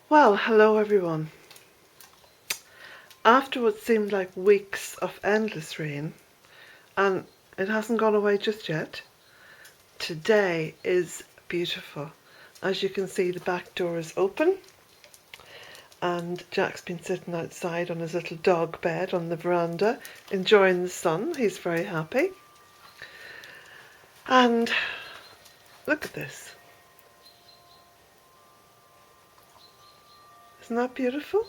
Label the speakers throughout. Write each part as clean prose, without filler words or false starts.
Speaker 1: Well, hello everyone. After what seemed like weeks of endless rain, and it hasn't gone away just yet, today is beautiful. As you can see, the back door is open and Jack's been sitting outside on his little dog bed on the veranda, enjoying the sun. He's very happy. And look at this. Isn't that beautiful?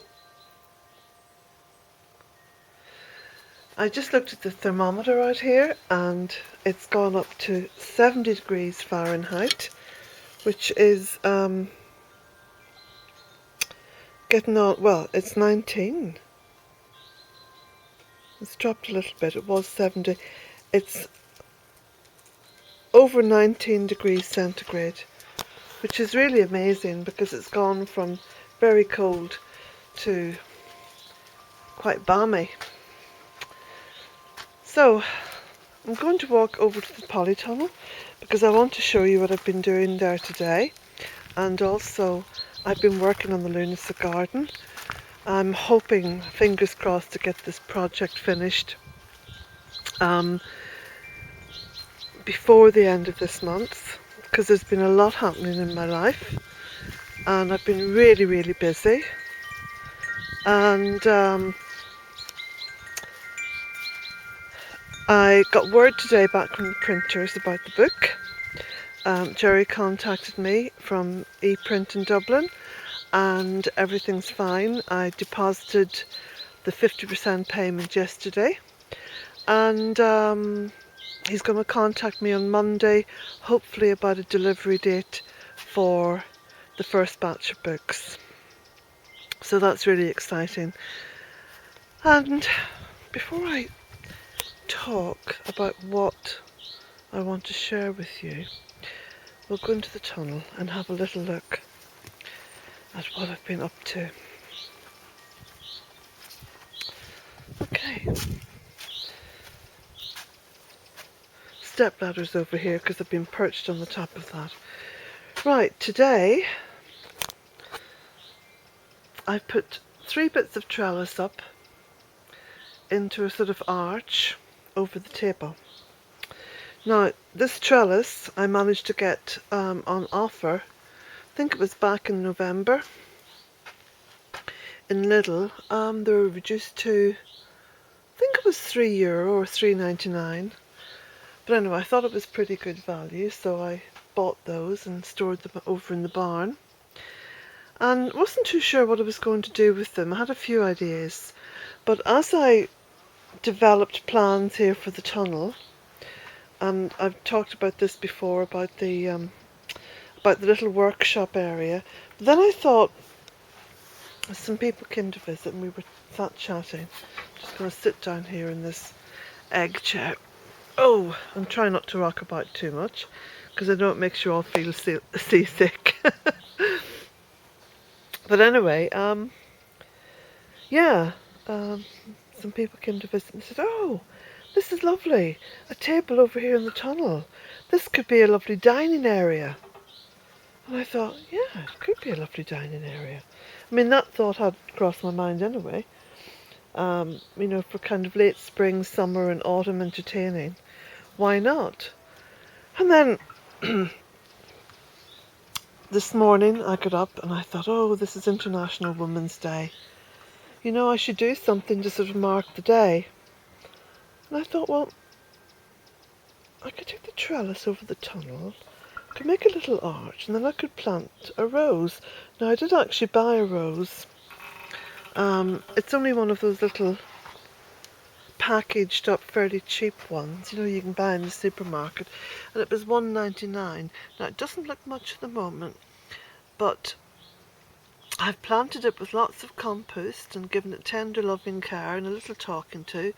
Speaker 1: I just looked at the thermometer out here and it's gone up to 70 degrees Fahrenheit, which is getting on, well, it's 19. It's dropped a little bit. It was 70. It's over 19 degrees centigrade, which is really amazing because it's gone from very cold to quite balmy. So I'm going to walk over to the polytunnel because I want to show you what I've been doing there today, and also I've been working on the lunacy garden. I'm hoping, fingers crossed, to get this project finished before the end of this month, because there's been a lot happening in my life and I've been really busy, and I got word today back from the printers about the book. Jerry contacted me from ePrint in Dublin and everything's fine. I deposited the 50% payment yesterday, and he's going to contact me on Monday, hopefully about a delivery date for the first batch of books. So that's really exciting. And before I talk about what I want to share with you, we'll go into the tunnel and have a little look at what I've been up to. Okay. Stepladder's over here because I've been perched on the top of that. Right, today I've put 3 bits of trellis up into a sort of arch over the table. Now, this trellis I managed to get on offer, I think it was back in November, in Lidl. They were reduced to, I think it was €3 or $3.99. But anyway, I thought it was pretty good value, so I bought those and stored them over in the barn. And wasn't too sure what I was going to do with them. I had a few ideas, but as I developed plans here for the tunnel, and I've talked about this before about the little workshop area. But then I thought, some people came to visit and we were sat chatting. Just going to sit down here in this egg chair. Oh, and try not to rock about too much, because I know it makes you all feel seasick. But anyway, yeah, some people came to visit and said, "Oh, this is lovely. A table over here in the tunnel. This could be a lovely dining area." And I thought, yeah, it could be a lovely dining area. I mean, that thought had crossed my mind anyway. You know, for kind of late spring, summer and autumn entertaining. Why not? And then this morning I got up and I thought, oh, this is International Women's Day. You know, I should do something to sort of mark the day. And I thought, well, I could take the trellis over the tunnel, I could make a little arch, and then I could plant a rose. Now, I did actually buy a rose. It's only one of those little packaged up fairly cheap ones, you know, you can buy in the supermarket, and it was $1.99. Now, it doesn't look much at the moment, but I've planted it with lots of compost and given it tender loving care and a little talking to,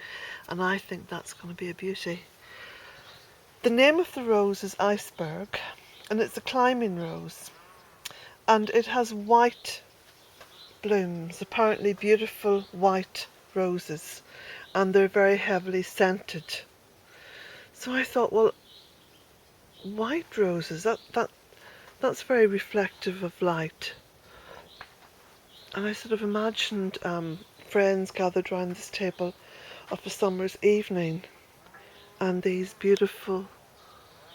Speaker 1: and I think that's going to be a beauty. The name of the rose is Iceberg, and it's a climbing rose, and it has white blooms, apparently beautiful white roses, and they're very heavily scented. So I thought, well, white roses, that's very reflective of light. And I sort of imagined friends gathered round this table of a summer's evening, and these beautiful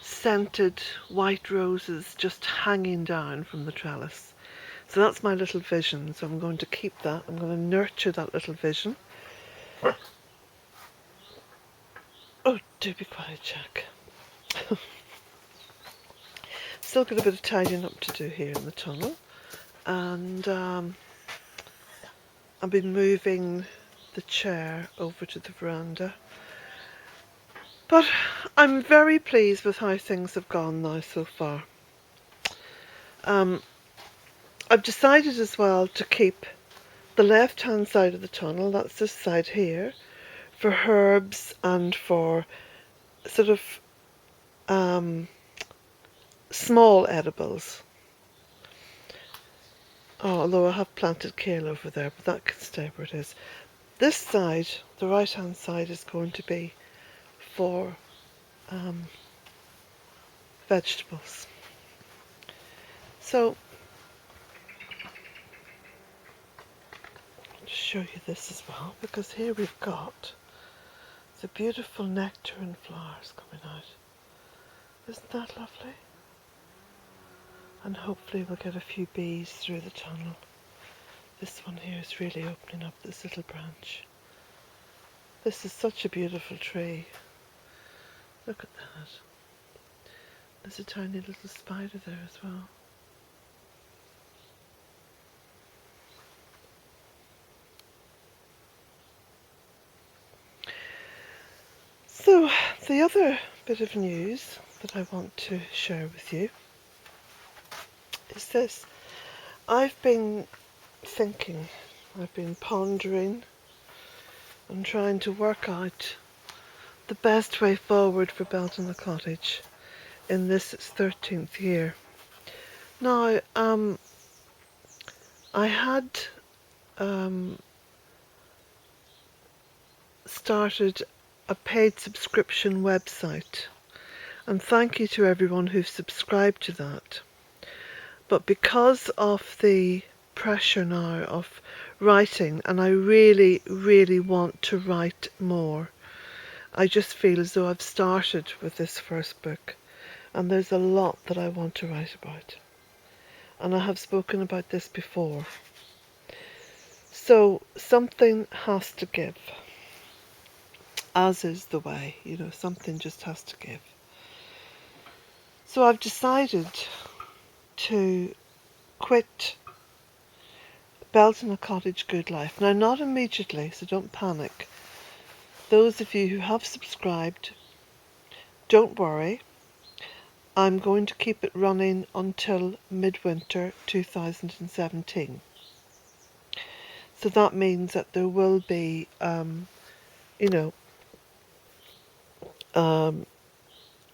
Speaker 1: scented white roses just hanging down from the trellis. So that's my little vision, so I'm going to keep that. I'm going to nurture that little vision. Oh, do be quiet, Jack. Still got a bit of tidying up to do here in the tunnel, and I've been moving the chair over to the veranda. But I'm very pleased with how things have gone now so far. I've decided as well to keep the left-hand side of the tunnel, that's this side here, for herbs and for sort of small edibles. Oh, although I have planted kale over there, but that can stay where it is. This side, the right-hand side, is going to be for vegetables. So, I'll show you this as well, because here we've got the beautiful nectarine flowers coming out. Isn't that lovely? And hopefully we'll get a few bees through the tunnel. This one here is really opening up, this little branch. This is such a beautiful tree. Look at that. There's a tiny little spider there as well. So, the other bit of news that I want to share with you is this. I've been thinking, I've been pondering and trying to work out the best way forward for Bealtaine Cottage in this its 13th year. Now, I had started a paid subscription website, and thank you to everyone who's subscribed to that. But because of the pressure now of writing, and I really, really want to write more, I just feel as though I've started with this first book, and there's a lot that I want to write about. And I have spoken about this before. So something has to give, as is the way, something just has to give. So I've decided to quit Bealtaine Cottage Good Life. Now, not immediately, so don't panic. Those of you who have subscribed, don't worry. I'm going to keep it running until midwinter 2017. So that means that there will be,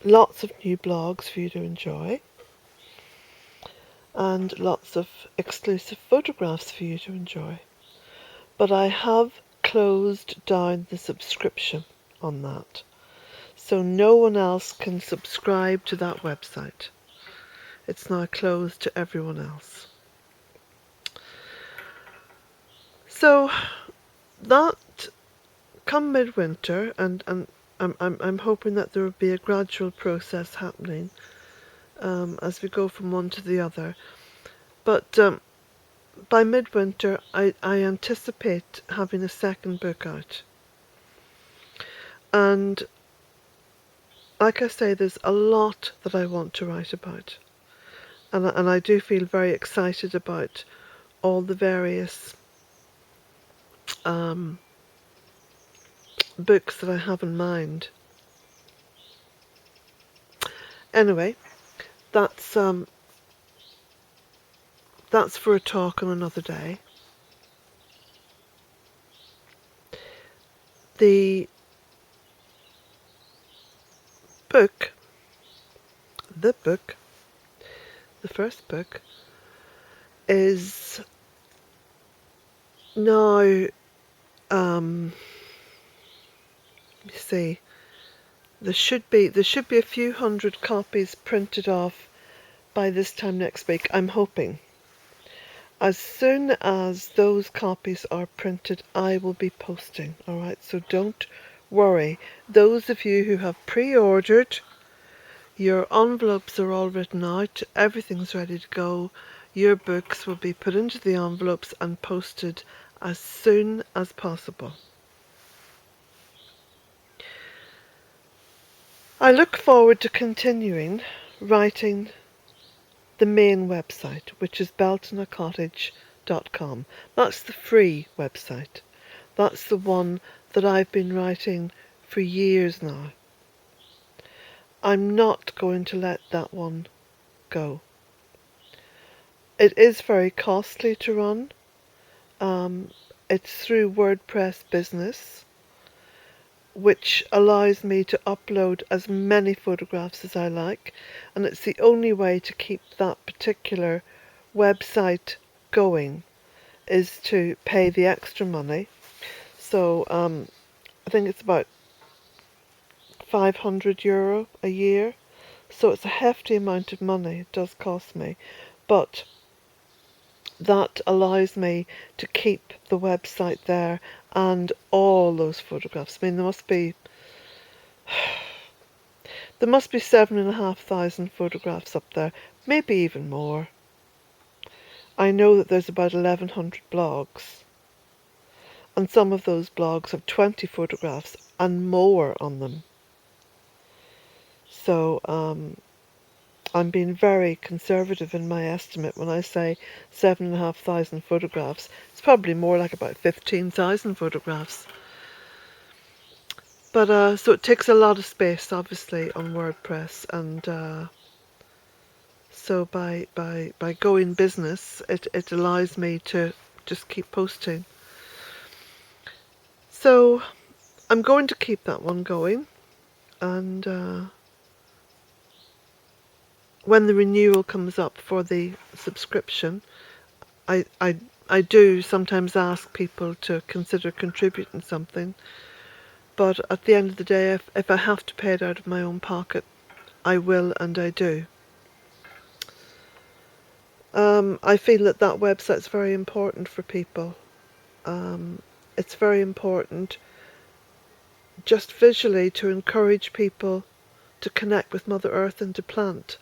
Speaker 1: lots of new blogs for you to enjoy, and lots of exclusive photographs for you to enjoy. But I have closed down the subscription on that. So no one else can subscribe to that website. It's now closed to everyone else. So that come midwinter, and I'm hoping that there will be a gradual process happening as we go from one to the other. But by midwinter, I anticipate having a second book out. And like I say, there's a lot that I want to write about. And I do feel very excited about all the various books that I have in mind. Anyway, that's for a talk on another day. The first book, is now, you see, there should be a few hundred copies printed off by this time next week, I'm hoping. As soon as those copies are printed, I will be posting, alright? So don't worry. Those of you who have pre-ordered, your envelopes are all written out, everything's ready to go. Your books will be put into the envelopes and posted as soon as possible. I look forward to continuing writing the main website, which is bealtainecottage.com. That's the free website. That's the one that I've been writing for years now. I'm not going to let that one go. It is very costly to run. It's through WordPress Business, which allows me to upload as many photographs as I like, and it's the only way to keep that particular website going is to pay the extra money. So I think it's about €500 a year, so it's a hefty amount of money. It does cost me, but that allows me to keep the website there and all those photographs. I mean, there must be 7,500 photographs up there, maybe even more. I know that there's about 1,100 blogs, and some of those blogs have 20 photographs and more on them. So I'm being very conservative in my estimate when I say 7,500 photographs. It's probably more like about 15,000 photographs. But so it takes a lot of space, obviously, on WordPress, and so by going business, it allows me to just keep posting. So I'm going to keep that one going, and when the renewal comes up for the subscription, I do sometimes ask people to consider contributing something, but at the end of the day, if I have to pay it out of my own pocket, I will, and I do. I feel that website's very important for people. It's very important just visually to encourage people to connect with Mother Earth and to plant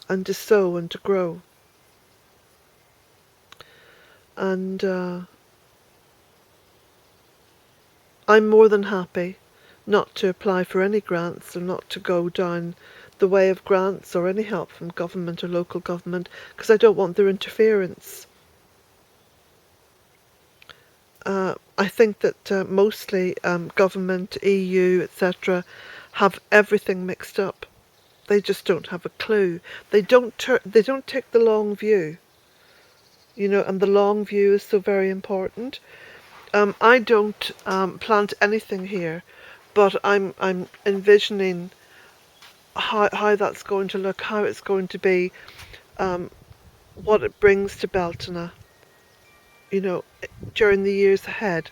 Speaker 1: and to sow and to grow. And I'm more than happy not to apply for any grants or not to go down the way of grants or any help from government or local government, because I don't want their interference. I think that mostly government, EU, etc., have everything mixed up. They just don't have a clue. They don't take the long view. And the long view is so very important. I don't plant anything here, but I'm envisioning how that's going to look, how it's going to be, what it brings to Bealtaine, during the years ahead.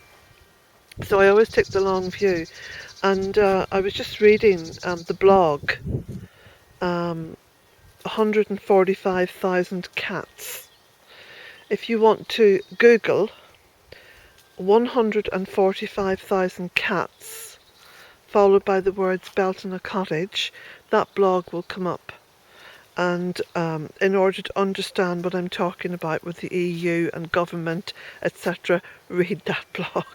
Speaker 1: So I always take the long view. And I was just reading the blog, 145,000 cats. If you want to Google 145,000 cats, followed by the words Bealtaine Cottage, that blog will come up. And in order to understand what I'm talking about with the EU and government, etc., read that blog.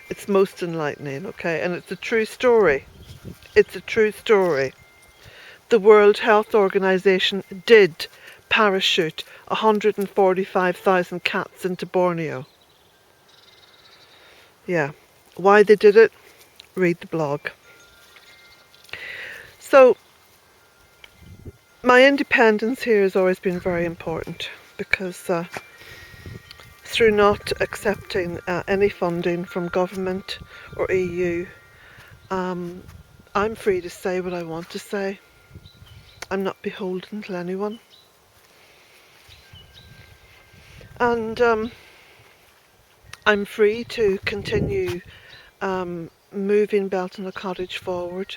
Speaker 1: It's most enlightening, okay? And it's a true story. It's a true story. The World Health Organization did parachute 145,000 cats into Borneo. Yeah. Why they did it? Read the blog. So, my independence here has always been very important, because through not accepting any funding from government or EU, I'm free to say what I want to say. I'm not beholden to anyone. And I'm free to continue moving Bealtaine Cottage forward.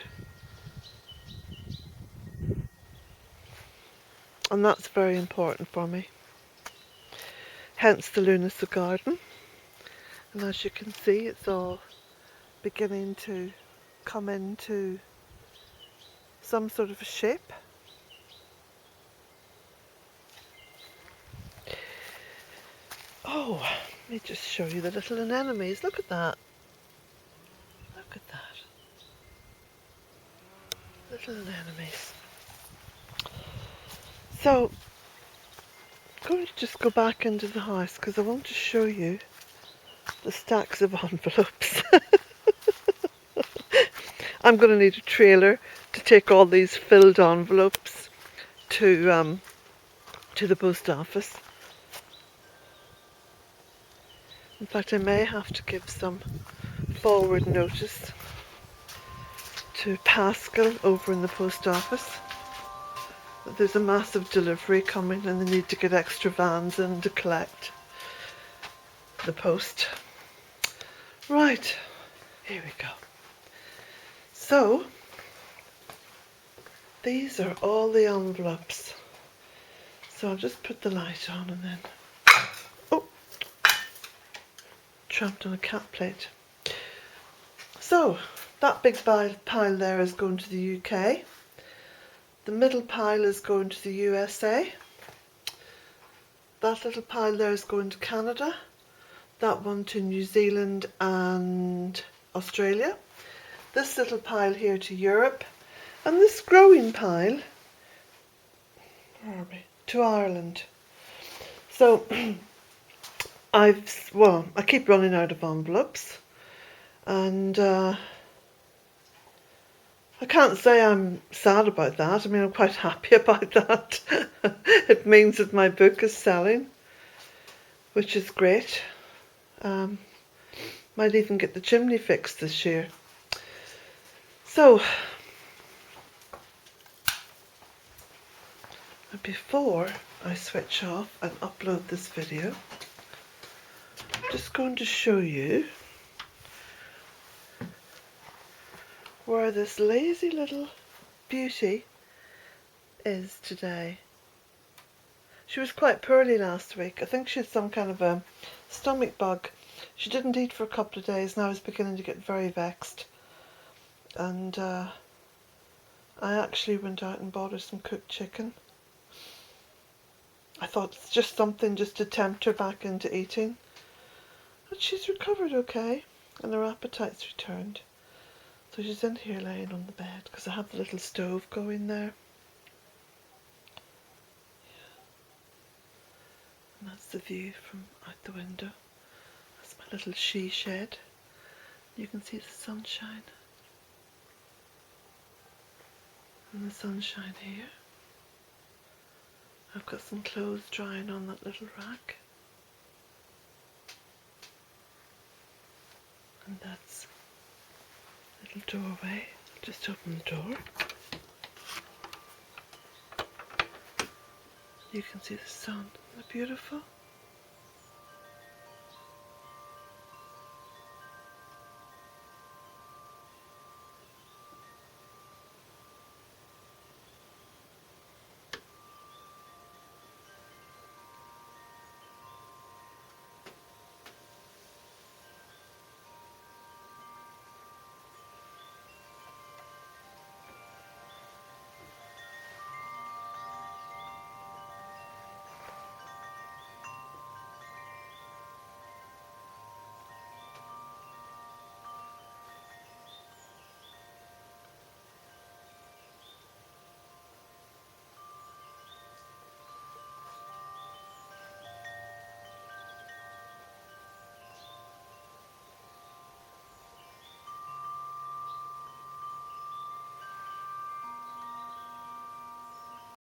Speaker 1: and that's very important for me. Hence the Lunacy garden. And as you can see, it's all beginning to come into some sort of a shape. Oh, let me just show you the little anemones. Look at that. Look at that. Little anemones. So, I'm going to just go back into the house because I want to show you the stacks of envelopes. I'm going to need a trailer to take all these filled envelopes to the post office. In fact, I may have to give some forward notice to Pascal over in the post office that there's a massive delivery coming and they need to get extra vans in to collect the post. Right, here we go. So, these are all the envelopes. So I'll just put the light on and then... Oh! Tramped on a cat plate. So, that big pile there is going to the UK. The middle pile is going to the USA. That little pile there is going to Canada. That one to New Zealand and Australia. This little pile here to Europe. And this growing pile, where are we? To Ireland. So, I keep running out of envelopes. And I can't say I'm sad about that. I mean, I'm quite happy about that. It means that my book is selling, which is great. Might even get the chimney fixed this year. So, before I switch off and upload this video, I'm just going to show you where this lazy little beauty is today. She was quite poorly last week. I think she had some kind of a stomach bug. She didn't eat for a couple of days and I was beginning to get very vexed. And I actually went out and bought her some cooked chicken. I thought it's just something just to tempt her back into eating. But she's recovered okay and her appetite's returned. So she's in here laying on the bed because I have the little stove going there. And that's the view from out the window. That's my little she shed. You can see the sunshine. And the sunshine here. I've got some clothes drying on that little rack. And that's a little doorway. Just open the door. You can see the sun. Isn't it beautiful?